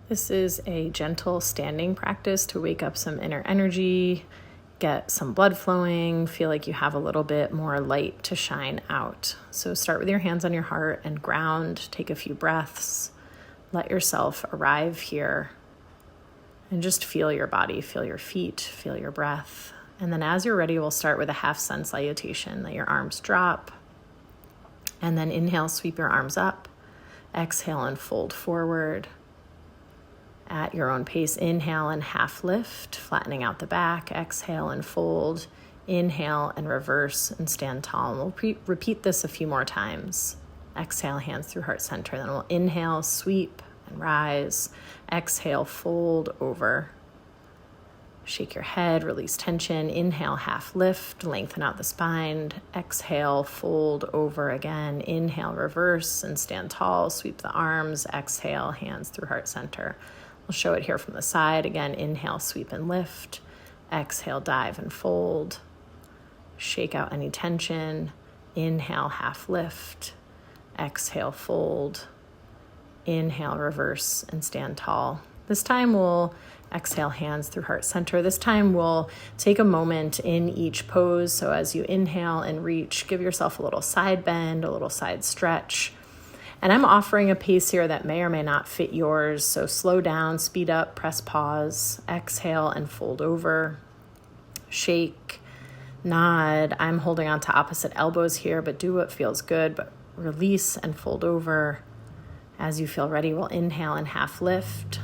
This is a gentle standing practice to wake up some inner energy, get some blood flowing, feel like you have a little bit more light to shine out. So start with your hands on your heart and ground, take a few breaths, let yourself arrive here, and just feel your body, feel your feet, feel your breath. And then as you're ready, we'll start with a half sun salutation. Let your arms drop, and then inhale, sweep your arms up, exhale and fold forward. At your own pace, inhale and half lift, flattening out the back. Exhale and fold. Inhale and reverse and stand tall. And we'll repeat this a few more times. Exhale, hands through heart center. Then we'll inhale, sweep and rise. Exhale, fold over. Shake your head, release tension. Inhale, half lift, lengthen out the spine. Exhale, fold over again. Inhale, reverse and stand tall. Sweep the arms. Exhale, hands through heart center. We'll show it here from the side. Again, inhale, sweep and lift. Exhale, dive and fold. Shake out any tension. Inhale, half lift. Exhale, fold. Inhale, reverse and stand tall. This time we'll exhale, hands through heart center. This time we'll take a moment in each pose. So as you inhale and reach, give yourself a little side bend, a little side stretch. And I'm offering a pace here that may or may not fit yours. So slow down, speed up, press pause, exhale and fold over, shake, nod. I'm holding on to opposite elbows here, but do what feels good, but release and fold over. As you feel ready, we'll inhale and half lift,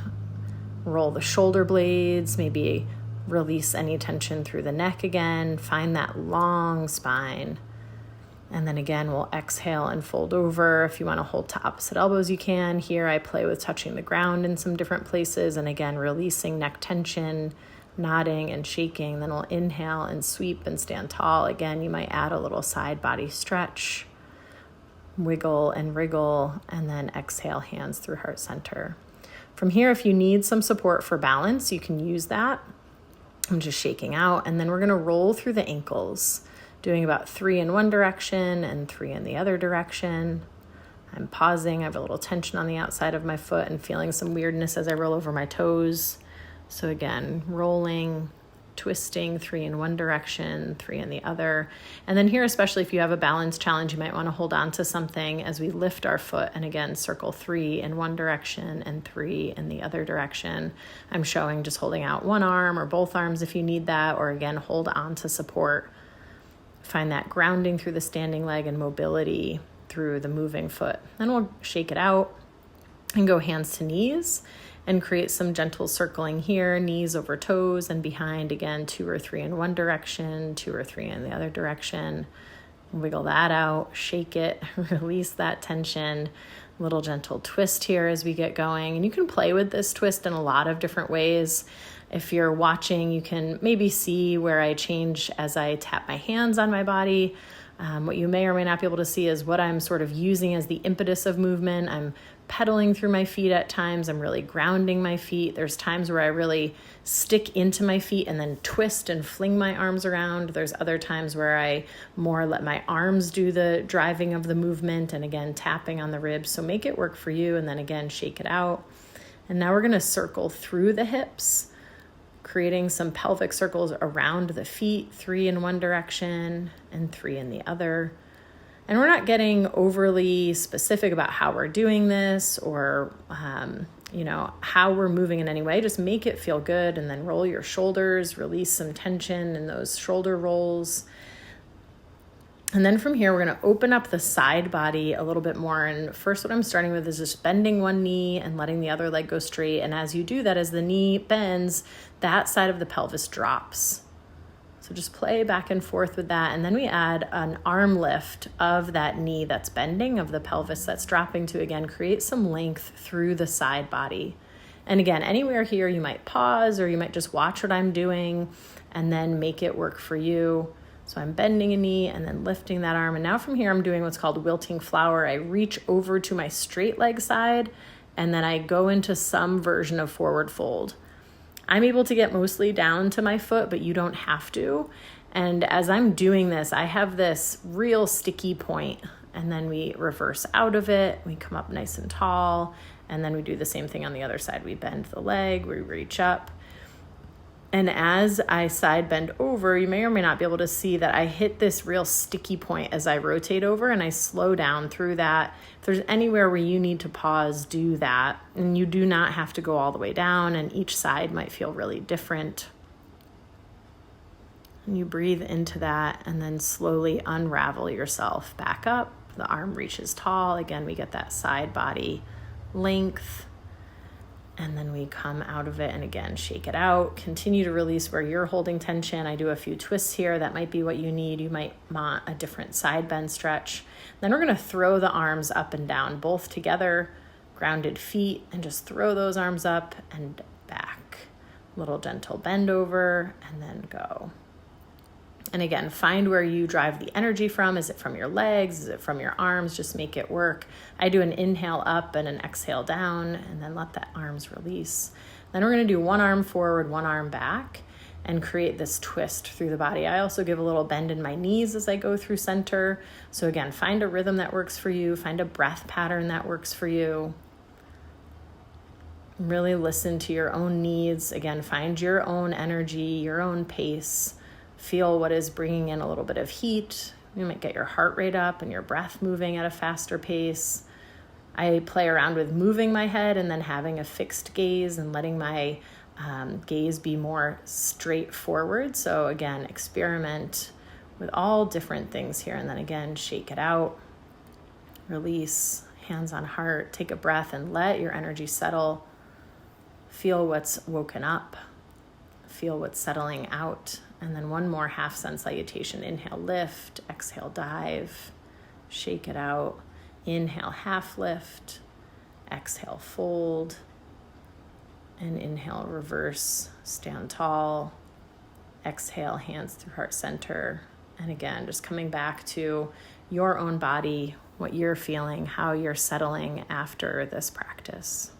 roll the shoulder blades, maybe release any tension through the neck again, find that long spine. And then again, we'll exhale and fold over. If you want to hold to opposite elbows, you can. Here I play with touching the ground in some different places. And again, releasing neck tension, nodding and shaking. Then we'll inhale and sweep and stand tall. Again, you might add a little side body stretch, wiggle and wriggle, and then exhale, hands through heart center. From here, if you need some support for balance, you can use that. I'm just shaking out. And then we're going to roll through the ankles, doing about 3 in one direction and 3 in the other direction. I'm pausing. I have a little tension on the outside of my foot and feeling some weirdness as I roll over my toes. So again, rolling, twisting, 3 in one direction, 3 in the other. And then here, especially if you have a balance challenge, you might want to hold on to something as we lift our foot. And again, circle 3 in one direction and 3 in the other direction. I'm showing just holding out one arm or both arms if you need that, or again, hold on to support. Find that grounding through the standing leg and mobility through the moving foot. Then we'll shake it out and go hands to knees and create some gentle circling here, knees over toes and behind. Again, 2 or 3 in one direction, 2 or 3 in the other direction. Wiggle that out, shake it, release that tension. Little gentle twist here as we get going. And you can play with this twist in a lot of different ways. If you're watching, you can maybe see where I change as I tap my hands on my body. What you may or may not be able to see is what I'm sort of using as the impetus of movement. I'm pedaling through my feet at times. I'm really grounding my feet. There's times where I really stick into my feet and then twist and fling my arms around. There's other times where I more let my arms do the driving of the movement and again, tapping on the ribs. So make it work for you. And then again, shake it out. And now we're going to circle through the hips, creating some pelvic circles around the feet, 3 in one direction and 3 in the other. And we're not getting overly specific about how we're doing this or, how we're moving in any way. Just make it feel good and then roll your shoulders, release some tension in those shoulder rolls. And then from here, we're going to open up the side body a little bit more. And first, what I'm starting with is just bending one knee and letting the other leg go straight. And as you do that, as the knee bends, that side of the pelvis drops. So just play back and forth with that. And then we add an arm lift of that knee that's bending, of the pelvis that's dropping, to, again, create some length through the side body. And again, anywhere here, you might pause or you might just watch what I'm doing and then make it work for you. So I'm bending a knee and then lifting that arm. And now from here, I'm doing what's called wilting flower. I reach over to my straight leg side, and then I go into some version of forward fold. I'm able to get mostly down to my foot, but you don't have to. And as I'm doing this, I have this real sticky point, and then we reverse out of it. We come up nice and tall, And then we do the same thing on the other side. We bend the leg, we reach up. And as I side bend over, you may or may not be able to see that I hit this real sticky point as I rotate over, and I slow down through that. If there's anywhere where you need to pause, do that. And you do not have to go all the way down, and each side might feel really different. And you breathe into that and then slowly unravel yourself back up. The arm reaches tall. Again, we get that side body length. And then we come out of it and again, shake it out. Continue to release where you're holding tension. I do a few twists here. That might be what you need. You might want a different side bend stretch. Then we're going to throw the arms up and down, both together, grounded feet, and just throw those arms up and back. Little gentle bend over and then go. And again, find where you drive the energy from. Is it from your legs? Is it from your arms? Just make it work. I do an inhale up and an exhale down, and then let the arms release. Then we're going to do one arm forward, one arm back, and create this twist through the body. I also give a little bend in my knees as I go through center. So again, find a rhythm that works for you. Find a breath pattern that works for you. Really listen to your own needs. Again, find your own energy, your own pace. Feel what is bringing in a little bit of heat. You might get your heart rate up and your breath moving at a faster pace. I play around with moving my head and then having a fixed gaze and letting my gaze be more straightforward. So again, experiment with all different things here. And then again, shake it out. Release, hands on heart. Take a breath and let your energy settle. Feel what's woken up. Feel what's settling out. And then one more half sun salutation. Inhale, lift. Exhale, dive. Shake it out. Inhale, half lift. Exhale, fold. And inhale, reverse. Stand tall. Exhale, hands through heart center. And again, just coming back to your own body, what you're feeling, how you're settling after this practice.